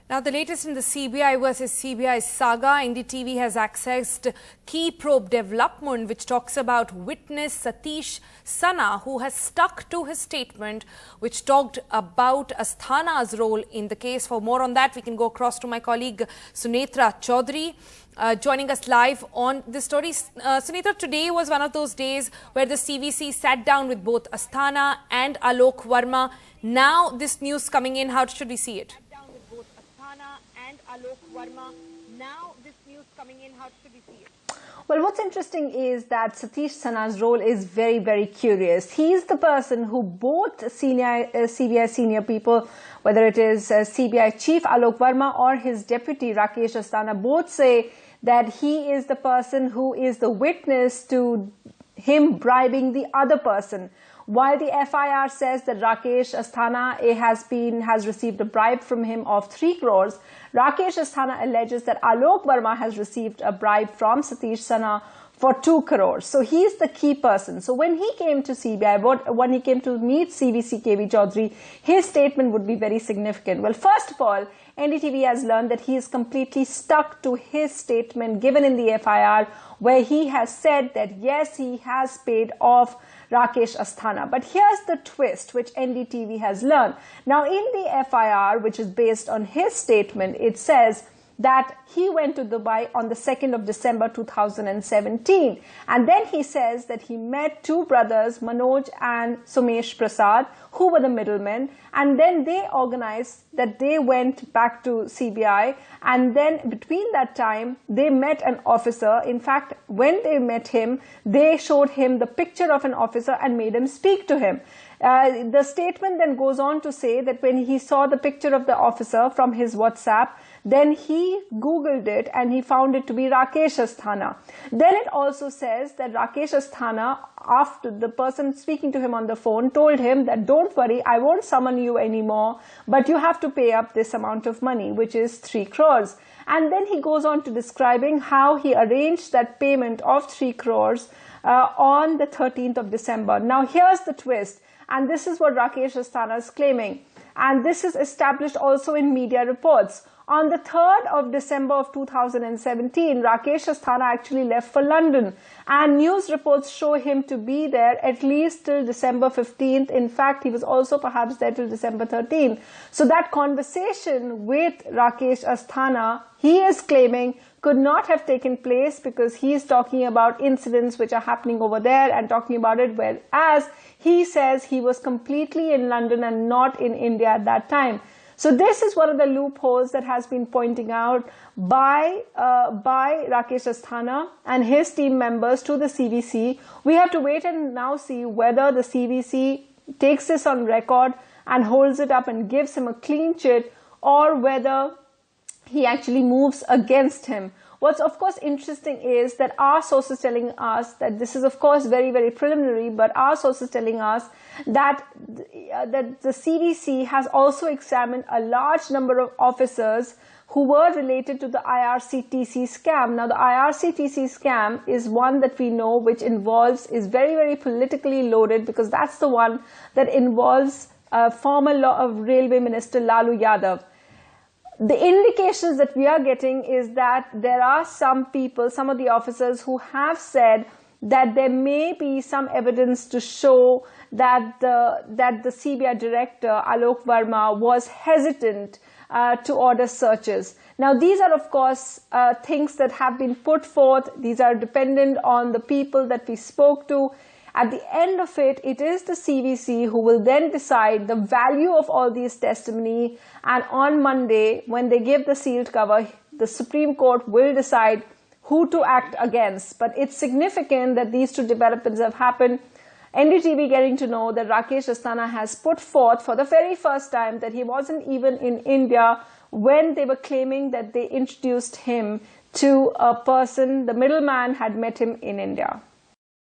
Now, the latest in the CBI versus CBI saga, NDTV has accessed key probe development which talks about witness Rakesh Asthana, who has stuck to his statement which talked about Asthana's role in the case. For more on that, we can go across to my colleague Sunetra Chaudhary, joining us live on this story. Sunetra, today was one of those days where the CVC sat down with both Asthana and Alok Verma. Now this news coming in, how should we see it? Alok Verma. Now this news coming in, how should we see it? Well, what's interesting is that Rakesh Asthana's role is very, very curious. He's the person who both CBI senior people, whether it is CBI chief Alok Verma or his deputy Rakesh Asthana, both say that he is the person who is the witness to him bribing the other person. While the FIR says that Rakesh Asthana has received a bribe from him of 3 crores, Rakesh Asthana alleges that Alok Verma has received a bribe from Rakesh Asthana for 2 crores. So he's the key person. So when he came to CBI, when he came to meet CVC KV Chaudhary, his statement would be very significant. Well, first of all, NDTV has learned that he is completely stuck to his statement given in the FIR, where he has said that yes, he has paid off Rakesh Asthana. But here's the twist which NDTV has learned. Now in the FIR, which is based on his statement, it says that he went to Dubai on the 2nd of December 2017. And then he says that he met 2 brothers, Manoj and Somesh Prasad, who were the middlemen. And then they organized that they went back to CBI. And then between that time, they met an officer. In fact, when they met him, they showed him the picture of an officer and made him speak to him. The statement then goes on to say that when he saw the picture of the officer from his WhatsApp, then he Googled it and he found it to be Rakesh Asthana. Then it also says that Rakesh Asthana, after the person speaking to him on the phone, told him that don't worry, I won't summon you anymore, but you have to pay up this amount of money, which is 3 crores. And then he goes on to describing how he arranged that payment of 3 crores on the 13th of December. Now here's the twist. And this is what Rakesh Asthana is claiming. And this is established also in media reports. On the 3rd of December of 2017, Rakesh Asthana actually left for London. And news reports show him to be there at least till December 15th. In fact, he was also perhaps there till December 13th. So that conversation with Rakesh Asthana, he is claiming, could not have taken place because he is talking about incidents which are happening over there and talking about it, whereas he says he was completely in London and not in India at that time. So this is one of the loopholes that has been pointing out by Rakesh Asthana and his team members to the CVC. We have to wait and now see whether the CVC takes this on record and holds it up and gives him a clean chit, or whether he actually moves against him. What's of course interesting is that our sources telling us that this is of course very, very preliminary, but our sources telling us that the CVC has also examined a large number of officers who were related to the IRCTC scam. Now the IRCTC scam is one that we know which is very, very politically loaded, because that's the one that involves former Railway Minister Lalu Yadav. The indications that we are getting is that there are some people, some of the officers, who have said that there may be some evidence to show that the CBI director, Alok Verma, was hesitant to order searches. Now, these are, of course, things that have been put forth. These are dependent on the people that we spoke to. At the end of it, it is the CVC who will then decide the value of all these testimony, and on Monday, when they give the sealed cover, the Supreme Court will decide who to act against. But it's significant that these 2 developments have happened. NDTV getting to know that Rakesh Asthana has put forth for the very first time that he wasn't even in India when they were claiming that they introduced him to a person, the middleman had met him in India.